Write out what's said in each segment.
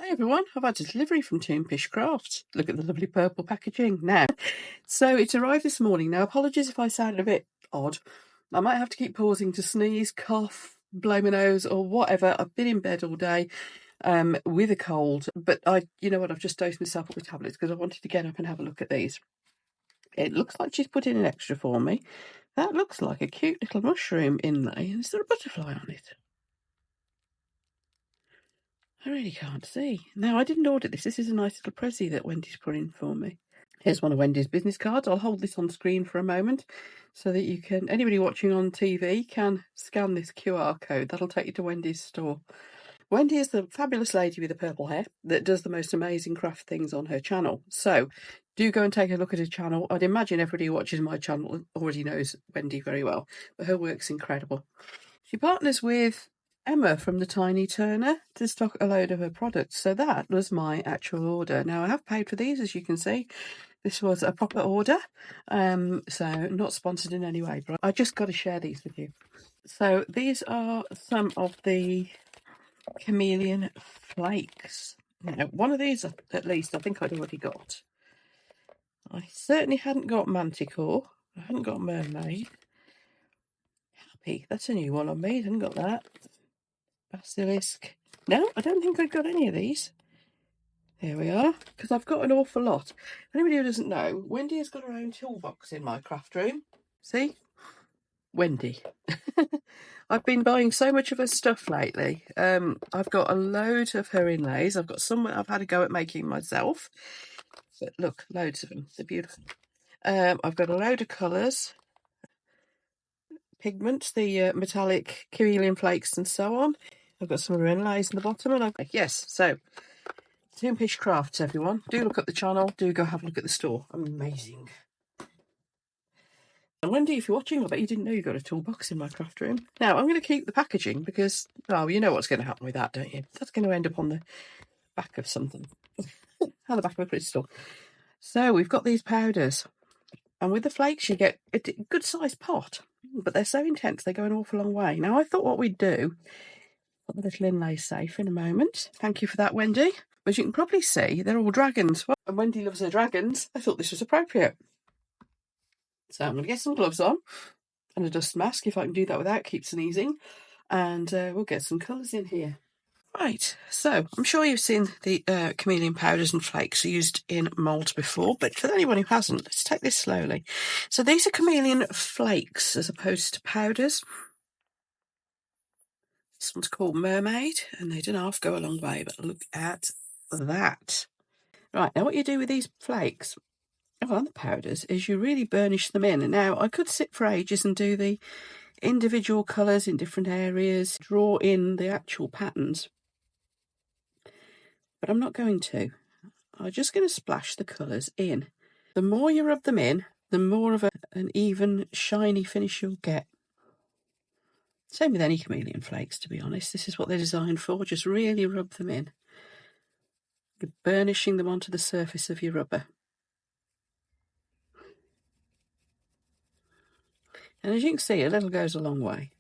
Hi everyone, I've had a delivery from Toonpish Crafts. Look at the lovely purple packaging now. So it's arrived this morning. Now apologies if I sound a bit odd. I might have to keep pausing to sneeze, cough, blow my nose or whatever. I've been in bed all day with a cold, but you know what, I've just dosed myself up with tablets because I wanted to get up and have a look at these. It looks like she's put in an extra for me. That looks like a cute little mushroom inlay. Is there a butterfly on it? I really can't see. Now, I didn't order this. This is a nice little prezi that Wendy's put in for me. Here's one of Wendy's business cards. I'll hold this on screen for a moment so that you can, anybody watching on TV can scan this QR code. That'll take you to Wendy's store. Wendy is the fabulous lady with the purple hair that does the most amazing craft things on her channel. So do go and take a look at her channel. I'd imagine everybody who watches my channel already knows Wendy very well, but her work's incredible. She partners with Emma from the Tiny Turner to stock a load of her products. So that was my actual order. Now I have paid for these, as you can see. This was a proper order, so not sponsored in any way, but I just got to share these with you. So these are some of the Chameleon Flakes. Now, one of these, at least, I think I'd already got. I certainly hadn't got Manticore. I hadn't got Mermaid. Happy, that's a new one on me. I hadn't got that. Basilisk. No, I don't think I've got any of these. There we are, because I've got an awful lot. Anybody who doesn't know, Wendy has got her own toolbox in my craft room. See? Wendy. I've been buying so much of her stuff lately. I've got a load of her inlays. I've got some I've had a go at making myself. But look, loads of them. They're beautiful. I've got a load of colours. Pigments, the metallic chameleon flakes and so on. I've got some of her inlays in the bottom. And yes, so Toonpish Crafts, everyone. Do look at the channel. Do go have a look at the store. Amazing. And Wendy, if you're watching, I bet you didn't know you got a toolbox in my craft room. Now, I'm going to keep the packaging because, oh, you know what's going to happen with that, don't you? That's going to end up on the back of something. On the back of a crystal. So we've got these powders. And with the flakes, you get a good sized pot. But they're so intense, they go an awful long way. Now, I thought what we'd do, put the little inlay safe in a moment. Thank you for that, Wendy. As you can probably see, they're all dragons. Well, and Wendy loves her dragons. I thought this was appropriate. So I'm going to get some gloves on and a dust mask, if I can do that without keep sneezing. And we'll get some colours in here. Right, so I'm sure you've seen the chameleon powders and flakes used in moulds before, but for anyone who hasn't, let's take this slowly. So these are chameleon flakes as opposed to powders. This one's called Mermaid, and they don't half go a long way, but look at that. Right, now what you do with these flakes, and the powders, is you really burnish them in. And now, I could sit for ages and do the individual colours in different areas, draw in the actual patterns, but I'm not going to. I'm just going to splash the colours in. The more you rub them in, the more of an even, shiny finish you'll get. Same with any chameleon flakes, to be honest. This is what they're designed for. Just really rub them in. You're burnishing them onto the surface of your rubber. And as you can see, a little goes a long way.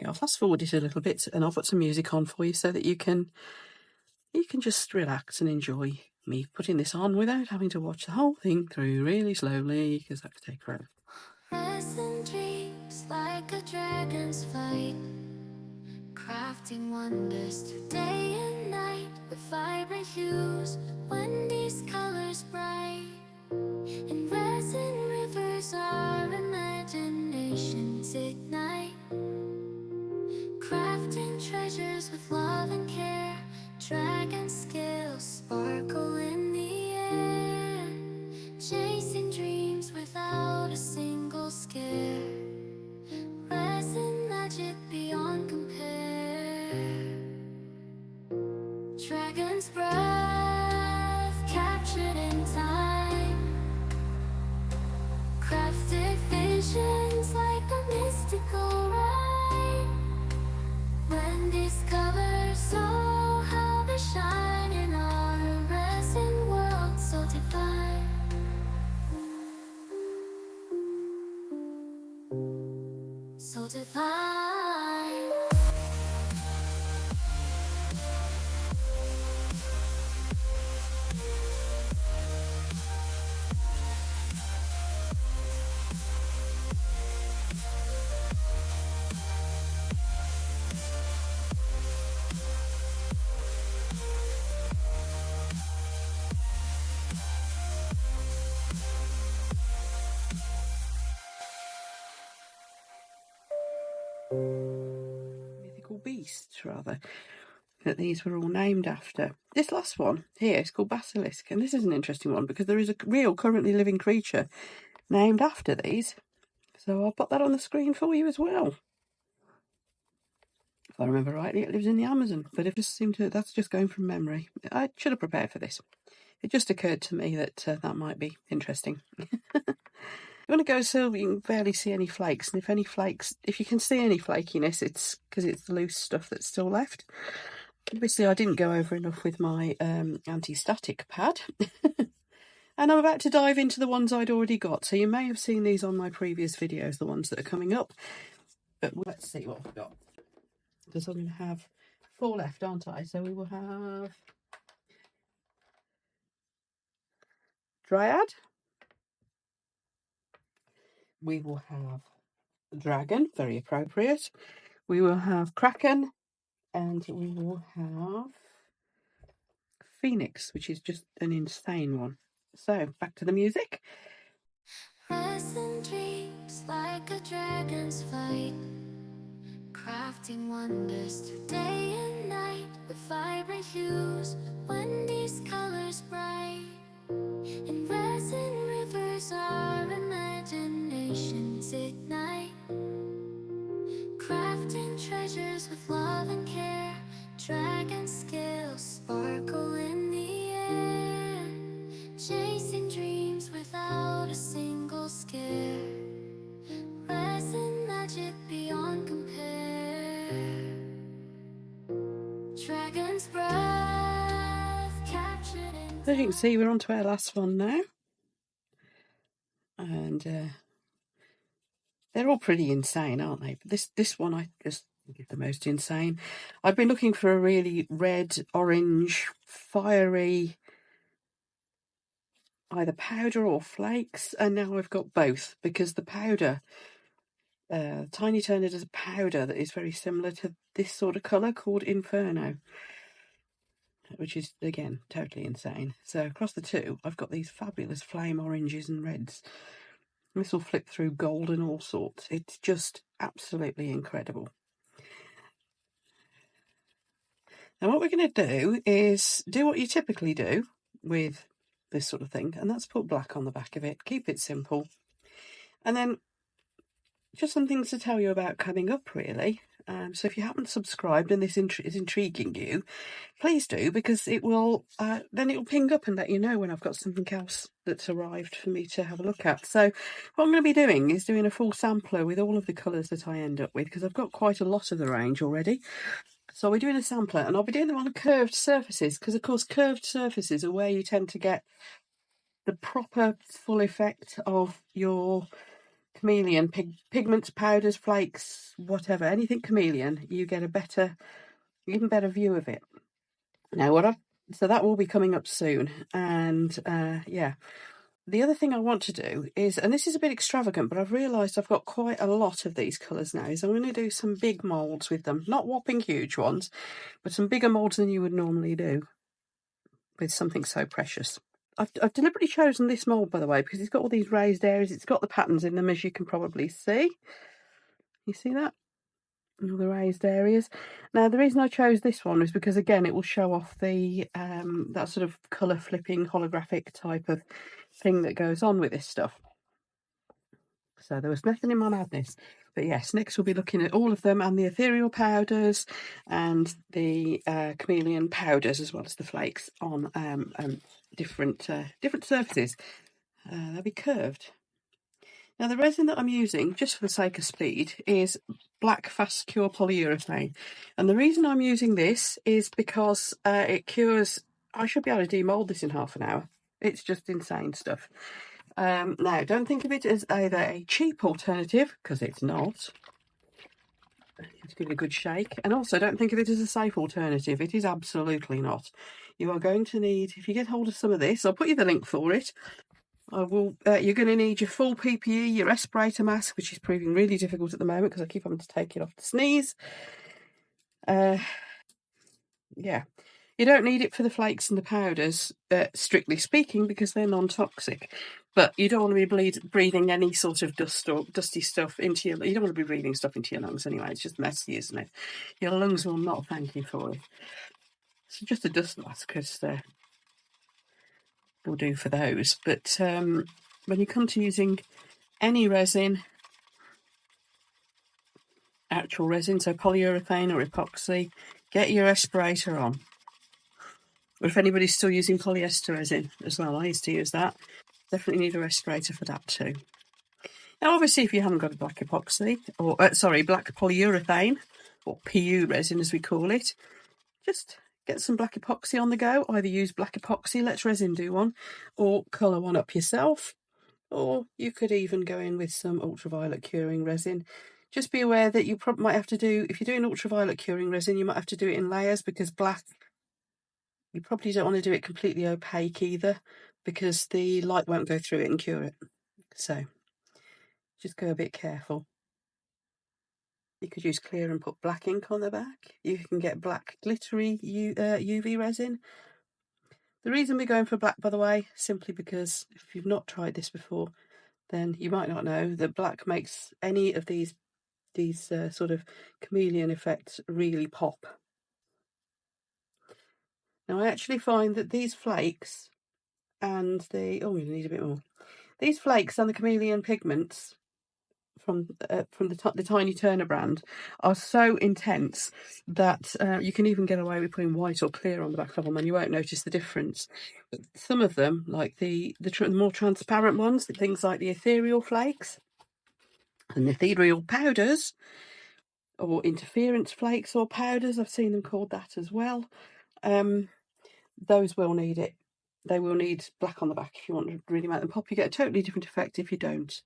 I'll fast forward it a little bit and I'll put some music on for you so that you can just relax and enjoy me putting this on without having to watch the whole thing through really slowly, because that could take forever. Resin dreams like a dragon's flight, crafting wonders through day and night with vibrant hues, Wendy's colors bright. In resin rivers our imaginations ignite, crafting treasures with love and care. Dragon scales sparkle in the air, chasing dreams without a single scare. Resin magic beyond compare. Dragon's breath captured in time, crafted visions like a mystical ride. Wendy's colors, oh how they shine in our resin world so divine. So divine. beasts rather, that these were all named after. This last one here is called Basilisk, and this is an interesting one because there is a real currently living creature named after these. So I'll put that on the screen for you as well. If I remember rightly, it lives in the Amazon, but it just seemed to, that's just going from memory. I should have prepared for this. It just occurred to me that that might be interesting. You want to go so you can barely see any flakes, and if you can see any flakiness, it's because it's the loose stuff that's still left. Obviously, I didn't go over enough with my anti-static pad. And I'm about to dive into the ones I'd already got. So you may have seen these on my previous videos, the ones that are coming up. But let's see what we've got. Because I'm going to have 4 left, aren't I? So we will have Dryad. We will have Dragon, very appropriate. We will have Kraken. And we will have Phoenix, which is just an insane one. So back to the music. Resin dreams like a dragon's flight, crafting wonders through day and night, with vibrant hues, Wendy's colors bright. In resin rivers our imaginations ignite, crafting treasures with love and care. Dragon scales sparkle in the air, chasing dreams without a single scare. Resin magic beyond compare. Dragon's breath captured in. As you can see, we're on to our last one now. And they're all pretty insane, aren't they? But this one I just think is the most insane. I've been looking for a really red, orange, fiery, either powder or flakes, and now I've got both, because the powder, Tiny Turner does a powder that is very similar to this sort of colour called Inferno, which is, again, totally insane. So across the two, I've got these fabulous flame oranges and reds. This will flip through gold and all sorts. It's just absolutely incredible. Now what we're going to do is do what you typically do with this sort of thing, and that's put black on the back of it, keep it simple. And then just some things to tell you about coming up, really. So if you haven't subscribed and this is intriguing you, please do, because it will then it will ping up and let you know when I've got something else that's arrived for me to have a look at. So what I'm going to be doing is doing a full sampler with all of the colours that I end up with, because I've got quite a lot of the range already. So we're doing a sampler, and I'll be doing them on curved surfaces, because of course curved surfaces are where you tend to get the proper full effect of your chameleon pigments, powders, flakes, whatever, anything chameleon. You get a better, even better view of it. Now so that will be coming up soon, and yeah. The other thing I want to do is, and this is a bit extravagant, but I've realised I've got quite a lot of these colours now, is I'm going to do some big moulds with them. Not whopping huge ones, but some bigger moulds than you would normally do with something so precious. I've deliberately chosen this mould, by the way, because it's got all these raised areas. It's got the patterns in them, as you can probably see. You see that? All the raised areas. Now, the reason I chose this one is because, again, it will show off the that sort of colour flipping holographic type of thing that goes on with this stuff. So there was nothing in my madness. But yes, next we'll be looking at all of them, and the ethereal powders and the chameleon powders, as well as the flakes on different surfaces. They'll be curved. Now the resin that I'm using, just for the sake of speed, is black fast cure polyurethane. And the reason I'm using this is because it cures, I should be able to demold this in half an hour. It's just insane stuff. Now, don't think of it as either a cheap alternative, because it's not. Let's give it a good shake. And also, don't think of it as a safe alternative. It is absolutely not. You are going to need, if you get hold of some of this, I'll put you the link for it. You're going to need your full PPE, your respirator mask, which is proving really difficult at the moment because I keep having to take it off to sneeze. Yeah. You don't need it for the flakes and the powders, strictly speaking, because they're non-toxic. But you don't want to be breathing any sort of dust or dusty stuff into your... You don't want to be breathing stuff into your lungs anyway. It's just messy, isn't it? Your lungs will not thank you for it. So just a dust mask will do for those. But when you come to using any resin, actual resin, so polyurethane or epoxy, get your respirator on. Or if anybody's still using polyester resin as well, I used to use that. Definitely need a respirator for that too. Now, obviously, if you haven't got a black epoxy, or black polyurethane, or PU resin as we call it, just get some black epoxy on the go. Either use black epoxy, let resin do one, or colour one up yourself. Or you could even go in with some ultraviolet curing resin. Just be aware that you probably might have to do, if you're doing ultraviolet curing resin, you might have to do it in layers, because black, you probably don't want to do it completely opaque either, because the light won't go through it and cure it. So just go a bit careful. You could use clear and put black ink on the back. You can get black glittery UV resin. The reason we're going for black, by the way, simply because if you've not tried this before, then you might not know that black makes any of these sort of chameleon effects really pop. Now, I actually find that these flakes and the... Oh, we need a bit more. These flakes and the chameleon pigments from the Tiny Turner brand are so intense that you can even get away with putting white or clear on the back of them and you won't notice the difference. But some of them, like the more transparent ones, things like the ethereal flakes and ethereal powders, or interference flakes or powders, I've seen them called that as well, those will need it. They will need black on the back if you want to really make them pop. You get a totally different effect if you don't.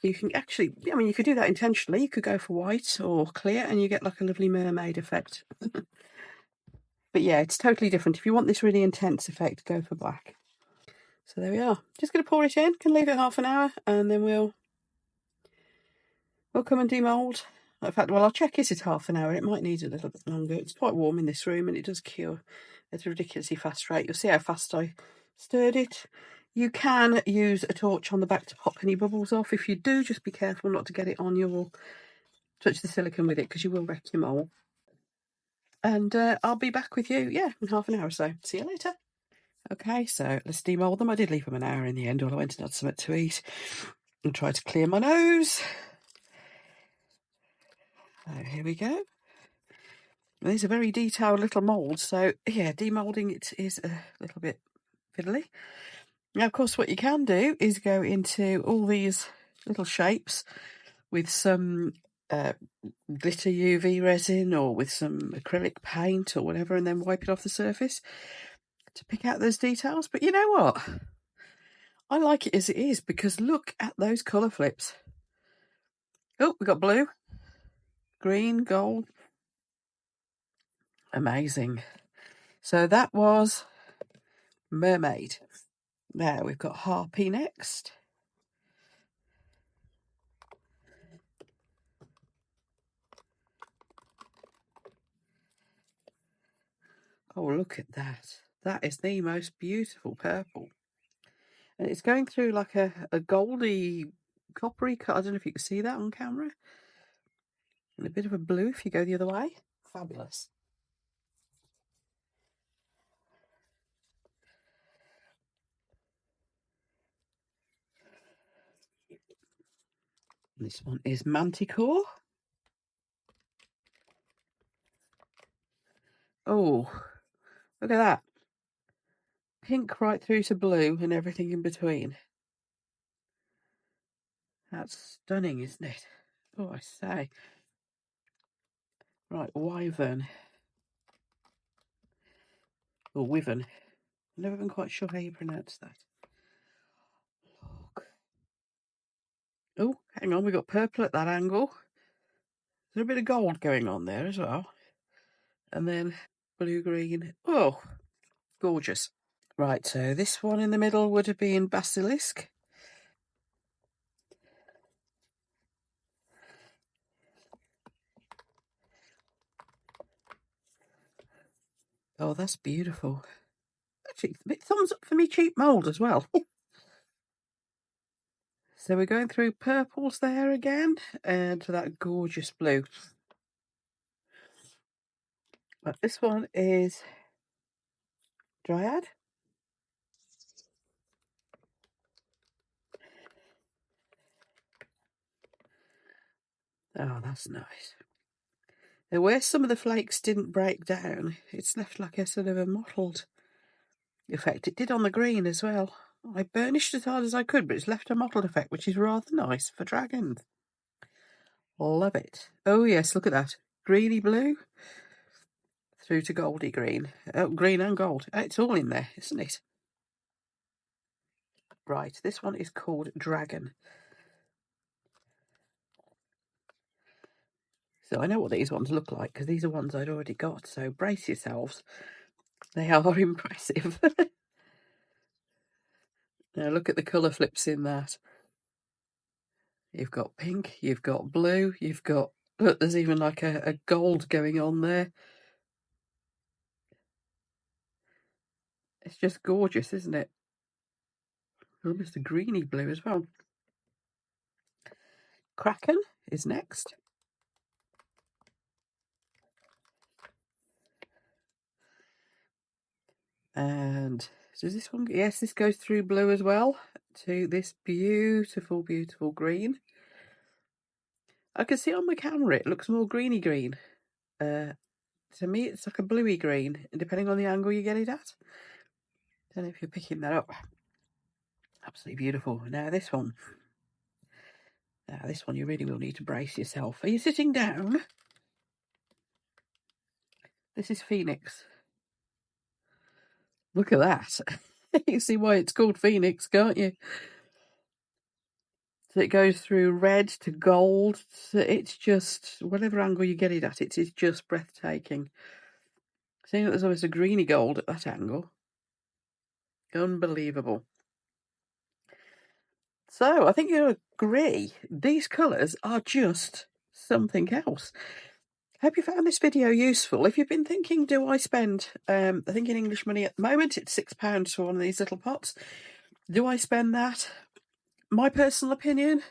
You can actually, I mean, you could do that intentionally. You could go for white or clear and you get like a lovely mermaid effect. But yeah, it's totally different. If you want this really intense effect, go for black. So there we are. Just going to pour it in. Can leave it half an hour and then we'll come and demold. In fact, well, I'll check it at half an hour. It might need a little bit longer. It's quite warm in this room and it does cure at a ridiculously fast rate. You'll see how fast I stirred it. You can use a torch on the back to pop any bubbles off. If you do, just be careful not to get it on your... touch the silicone with it, because you will wreck your mould. And I'll be back with you, in half an hour or so. See you later. Okay, so let's demold them. I did leave them an hour in the end while I went and had something to eat and tried to clear my nose. So here we go. These are very detailed little moulds, so yeah, demolding it is a little bit fiddly. Now, of course, what you can do is go into all these little shapes with some glitter UV resin or with some acrylic paint or whatever, and then wipe it off the surface to pick out those details. But you know what? I like it as it is, because look at those colour flips. Oh, we got blue, green, gold. Amazing. So that was mermaid. Now we've got harpy next. Oh, look at that. That is the most beautiful purple. And it's going through like a goldy, coppery cut. I don't know if you can see that on camera. And a bit of a blue if you go the other way. Fabulous. This one is Manticore. Oh, look at that. Pink right through to blue and everything in between. That's stunning, isn't it? Oh, I say. Right, wyvern. Or wyvern. I've never been quite sure how you pronounce that. Look. Oh, hang on, we got purple at that angle. There's a bit of gold going on there as well. And then blue-green. Oh, gorgeous. Right, so this one in the middle would have been basilisk. Oh, that's beautiful. actually, a bit thumbs up for me cheap mould as well. So we're going through purples there again, and to that gorgeous blue. But this one is Dryad. Oh, that's nice. Now, where some of the flakes didn't break down, it's left like a sort of a mottled effect. It did on the green as well. I burnished as hard as I could, but it's left a mottled effect, which is rather nice for dragons. Love it. Oh yes, look at that. Greeny blue through to goldy green. Oh, green and gold. It's all in there, isn't it? Right, this one is called Dragon. So I know what these ones look like because these are ones I'd already got. So brace yourselves. They are impressive. Now look at the colour flips in that. You've got pink, you've got blue, you've got... Look, there's even like a gold going on there. It's just gorgeous, isn't it? Almost a greeny blue as well. Kraken is next. And does this one... Yes, this goes through blue as well to this beautiful, beautiful green. I can see on my camera it looks more greeny green. To me, it's like a bluey green, depending on the angle you get it at. Don't know if you're picking that up. Absolutely beautiful. Now this one. Now this one, you really will need to brace yourself. Are you sitting down? This is Phoenix. Look at that. You see why it's called Phoenix, can't you? So it goes through red to gold. So it's just, whatever angle you get it at, it is just breathtaking. Seeing that there's almost a greeny gold at that angle. Unbelievable. So I think you'll agree, these colours are just something else. Hope you found this video useful. If you've been thinking, do I spend, I think in English money at the moment, it's £6 for one of these little pots. Do I spend that? My personal opinion,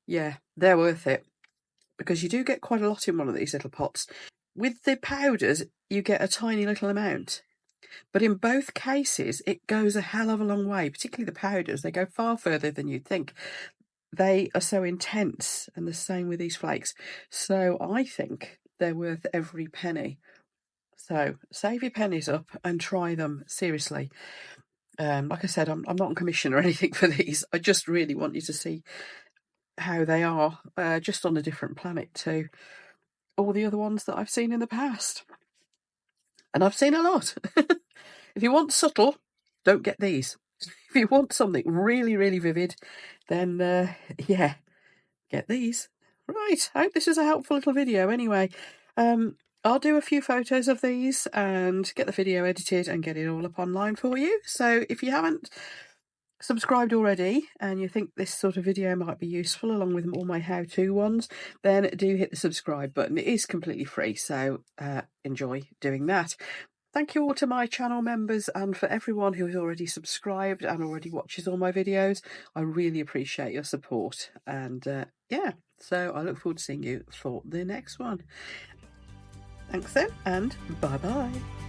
yeah, they're worth it. Because you do get quite a lot in one of these little pots. With the powders, you get a tiny little amount. But in both cases, it goes a hell of a long way, particularly the powders. They go far further than you'd think. They are so intense, and the same with these flakes. So I think they're worth every penny. So save your pennies up and try them, seriously. Like I said, I'm not on commission or anything for these. I just really want you to see how they are, just on a different planet to all the other ones that I've seen in the past. And I've seen a lot. If you want subtle, don't get these. If you want something really, really vivid, then yeah, get these. Right, I hope this is a helpful little video anyway. I'll do a few photos of these and get the video edited and get it all up online for you. So if you haven't subscribed already and you think this sort of video might be useful along with all my how-to ones, then do hit the subscribe button. It is completely free, so enjoy doing that. Thank you all to my channel members and for everyone who has already subscribed and already watches all my videos. I really appreciate your support, and yeah, so I look forward to seeing you for the next one. Thanks then, and bye bye.